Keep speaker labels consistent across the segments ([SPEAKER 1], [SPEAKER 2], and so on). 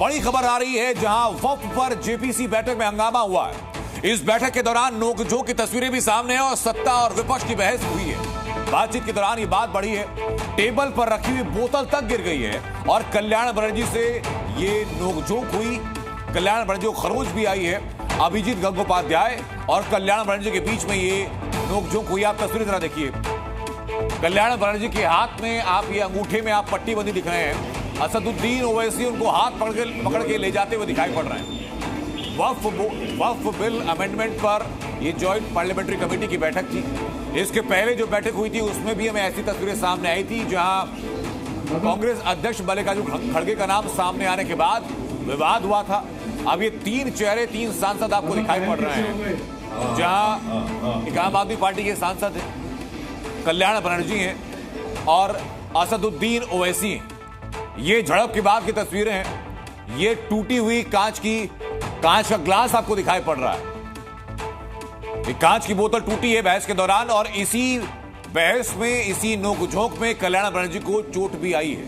[SPEAKER 1] बड़ी खबर आ रही है जहां वक्फ पर जेपीसी बैठक में हंगामा हुआ है। इस बैठक के दौरान नोकझोंक की तस्वीरें भी सामने हैं और सत्ता और विपक्ष की बहस हुई है। बातचीत के दौरान ये बात बढ़ी है, टेबल पर रखी हुई बोतल तक गिर गई है और कल्याण बनर्जी से ये नोकझोंक हुई। कल्याण बनर्जी को खरोच भी आई है। अभिजीत गंगोपाध्याय और कल्याण बनर्जी के बीच में ये नोकझोंक हुई। आप तस्वीर जरा देखिए। कल्याण बनर्जी के हाथ में आप ये अंगूठे में आप पट्टी बंदी दिख रहे हैं। असदुद्दीन ओवैसी उनको हाथ पकड़ के ले जाते हुए दिखाई पड़ रहे हैं। वक्फ बिल अमेंडमेंट पर ये जॉइंट पार्लियामेंट्री कमेटी की बैठक थी। इसके पहले जो बैठक हुई थी उसमें भी हमें ऐसी तस्वीरें सामने आई थी जहां कांग्रेस अध्यक्ष मल्लिकार्जुन खड़गे का नाम सामने आने के बाद विवाद हुआ था। अब ये तीन चेहरे, तीन सांसद आपको दिखाई पड़ रहे हैं, जहां एक आम आदमी पार्टी के सांसद हैं, कल्याण बनर्जी हैं और असदुद्दीन ओवैसी हैं। ये झड़प के बाद की तस्वीरें हैं। ये टूटी हुई कांच का ग्लास आपको दिखाई पड़ रहा है। ये कांच की बोतल टूटी है बहस के दौरान और इसी बहस में, इसी नोकझोंक में कल्याण बनर्जी को चोट भी आई है।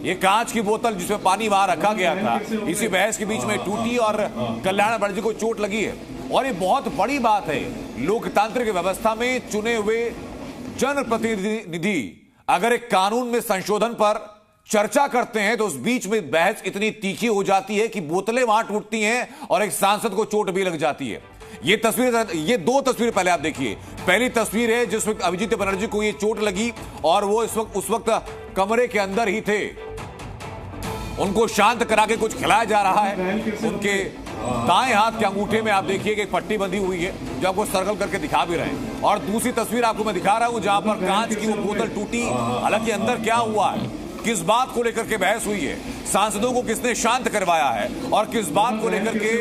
[SPEAKER 1] ये कांच की बोतल जिसमें पानी वहां रखा गया था, इसी बहस के बीच में टूटी और कल्याण बनर्जी को चोट लगी है। और ये बहुत बड़ी बात है। लोकतांत्रिक व्यवस्था में चुने हुए जनप्रतिनिधि अगर एक कानून में संशोधन पर चर्चा करते हैं तो उस बीच में बहस इतनी तीखी हो जाती है कि बोतलें वहां टूटती हैं और एक सांसद को चोट भी लग जाती है। ये दो तस्वीरें पहले आप देखिए। पहली तस्वीर है जिस वक्त अभिजीत बनर्जी को ये चोट लगी और वो उस वक्त कमरे के अंदर ही थे। उनको शांत करा के कुछ खिलाया जा रहा है। उनके दाएं हाथ के अंगूठे में आप देखिए कि एक पट्टी बंधी हुई है जो आपको सर्कल करके दिखा भी रहे हैं। और दूसरी तस्वीर आपको मैं दिखा रहा हूं जहां पर कांच की वो बोतल टूटी। हालांकि अंदर क्या हुआ है, किस बात को लेकर के बहस हुई है, सांसदों को किसने शांत करवाया है और किस बात को लेकर के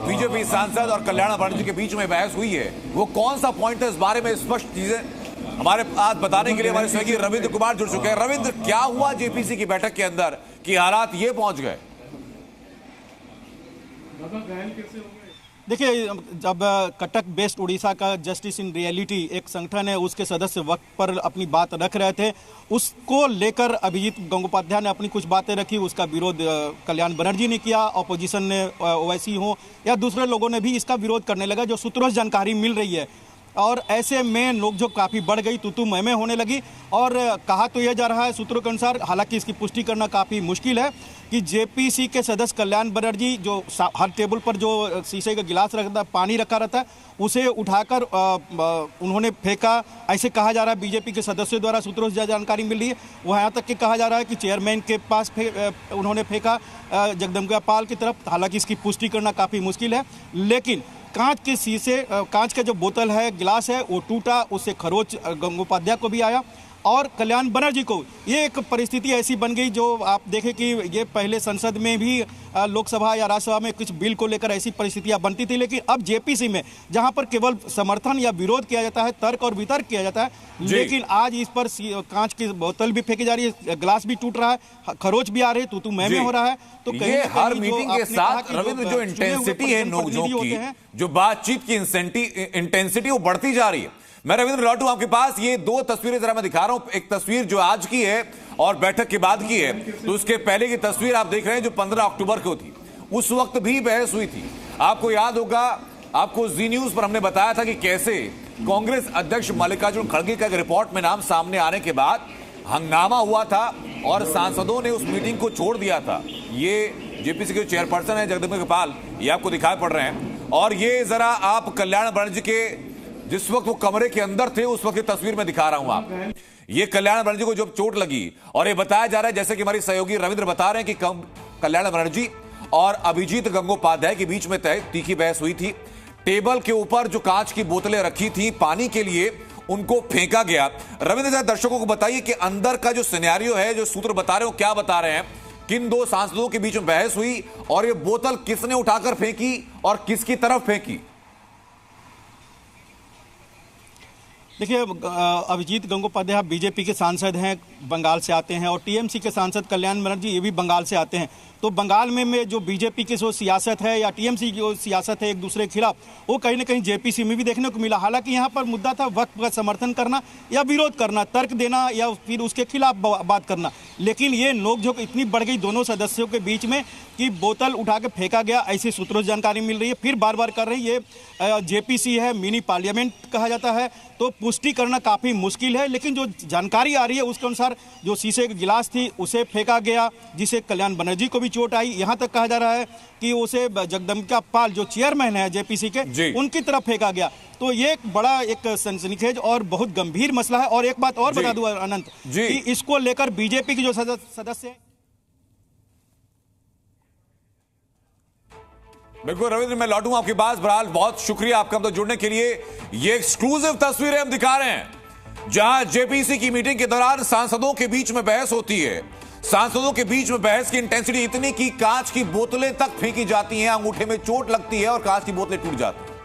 [SPEAKER 1] बीजेपी सांसद और कल्याण बनर्जी के बीच में बहस हुई है, वो कौन सा पॉइंट है, इस बारे में स्पष्ट चीजें हमारे आज बताने के लिए हमारे सहयोगी रविंद्र कुमार जुड़ चुके हैं। रविंद्र, क्या हुआ जेपीसी की बैठक के अंदर कि हालात ये पहुंच गए?
[SPEAKER 2] देखिए, जब कटक बेस्ड उड़ीसा का जस्टिस इन रियलिटी एक संगठन है, उसके सदस्य वक्त पर अपनी बात रख रहे थे, उसको लेकर अभिजीत गंगोपाध्याय ने अपनी कुछ बातें रखी। उसका विरोध कल्याण बनर्जी ने किया, ऑपोजिशन ने, ओवैसी हो या दूसरे लोगों ने भी इसका विरोध करने लगा, जो सूत्रों से जानकारी मिल रही है। और ऐसे में नोकझोंक काफ़ी बढ़ गई, तू मैं होने लगी। और कहा तो यह जा रहा है सूत्रों के अनुसार, हालांकि इसकी पुष्टि करना काफ़ी मुश्किल है, कि जेपीसी के सदस्य कल्याण बनर्जी जो हर टेबल पर जो शीशे का गिलास रखता, पानी रखा रहता है, उसे उठाकर उन्होंने फेंका। ऐसे कहा जा रहा है बीजेपी के सदस्यों द्वारा, सूत्रों से जानकारी मिल रही है। वहाँ यहाँ तक कि कहा जा रहा है कि चेयरमैन के पास उन्होंने फेंका, जगदम्बिका पाल की तरफ। हालांकि इसकी पुष्टि करना काफ़ी मुश्किल है, लेकिन कांच के शीशे, कांच का जो बोतल है, गिलास है, वो टूटा। उससे खरोच गंगोपाध्याय को भी आया और कल्याण बनर्जी को। ये एक परिस्थिति ऐसी बन गई जो आप देखें कि ये पहले संसद में भी, लोकसभा या राज्यसभा में कुछ बिल को लेकर ऐसी परिस्थितियां बनती थी, लेकिन अब जेपीसी में जहां पर केवल समर्थन या विरोध किया जाता है, तर्क और वितर्क किया जाता है, लेकिन आज इस पर कांच की बोतल भी फेंकी जा रही है, गिलास भी टूट रहा है, खरोच भी आ रही है, तू मैं हो रहा है। तो
[SPEAKER 1] ये हर मीटिंग के साथ रविंद्र जो इंटेंसिटी है नोकझोंक की, जो बातचीत की इंटेंसिटी वो बढ़ती जा रही है। मैं रविंद्र लौटू आपके पास। ये दो तस्वीरें जरा मैं दिखा रहा हूं। एक तस्वीर जो आज की है और बैठक के बाद की है, तो उसके पहले की तस्वीर आप देख रहे हैं जो 15 अक्टूबर को थी। उस वक्त भी बहस हुई थी। आपको याद होगा, आपको जी न्यूज पर हमने बताया था कि कैसे कांग्रेस अध्यक्ष मल्लिकार्जुन खड़गे का एक रिपोर्ट में नाम सामने आने के बाद हंगामा हुआ था और सांसदों ने उस मीटिंग को छोड़ दिया था। ये जेपीसी के चेयरपर्सन है जगदम्बिका पाल, ये आपको दिखाई पड़ रहे हैं। और ये जरा आप कल्याण बनर्जी के, जिस वक्त वो कमरे के अंदर थे, उस वक्त की तस्वीर में दिखा रहा हूं आप। ये कल्याण बनर्जी को जब चोट लगी और ये बताया जा रहा है, जैसे कि हमारे सहयोगी रविंद्र बता रहे हैं, कि कल्याण बनर्जी और अभिजीत गंगोपाध्याय के बीच में तीखी बहस हुई थी। टेबल के ऊपर जो कांच की बोतलें रखी थी पानी के लिए, उनको फेंका गया। रविंद्र जरा दर्शकों को बताइए कि अंदर का जो सिनेरियो है, जो सूत्र बता रहे हो, क्या बता रहे हैं, किन दो सांसदों के बीच में बहस हुई और ये बोतल किसने उठाकर फेंकी और किसकी तरफ फेंकी?
[SPEAKER 2] देखिए, अभिजीत गंगोपाध्याय बीजेपी के सांसद हैं, बंगाल से आते हैं, और टीएमसी के सांसद कल्याण बनर्जी ये भी बंगाल से आते हैं। तो बंगाल में जो बीजेपी की जो सियासत है या टीएमसी की जो सियासत है एक दूसरे के खिलाफ, वो कहीं ना कहीं जेपीसी में भी देखने को मिला। हालांकि यहाँ पर मुद्दा था वक्त का समर्थन करना या विरोध करना, तर्क देना या फिर उसके खिलाफ बात करना। लेकिन ये नोकझोंक इतनी बढ़ गई दोनों सदस्यों के बीच में कि बोतल उठा के फेंका गया, ऐसी सूत्रों से जानकारी मिल रही है। फिर बार बार कर रही है, ये जेपीसी है, मिनी पार्लियामेंट कहा जाता है, तो पुष्टि करना काफ़ी मुश्किल है। लेकिन जो जानकारी आ रही है उसके अनुसार जो शीशे की गिलास थी उसे फेंका गया, जिसे कल्याण बनर्जी को भी चोट आई। यहाँ तक कहा जा रहा है कि उसे जगदम्बिका पाल जो चेयरमैन है जेपीसी के, उनकी तरफ फेंका गया। तो ये एक बड़ा एक सनसनीखेज और बहुत गंभीर मसला है। और एक बात और बता दूं अनंत, कि इसको लेकर बीजेपी के जो सदस्य हैं,
[SPEAKER 1] बिल्कुल रविंद्र, मैं लौटूंगा आपकी बात। बहरहाल बहुत शुक्रिया आपका हमसे जुड़ने के लिए। ये एक्सक्लूसिव तस्वीरें हम दिखा रहे हैं जहां जेपीसी की मीटिंग के दौरान सांसदों के बीच में बहस होती है। सांसदों के बीच में बहस की इंटेंसिटी इतनी कि कांच की बोतलें तक फेंकी जाती हैं, अंगूठे में चोट लगती है और कांच की बोतलें टूट जाती हैं।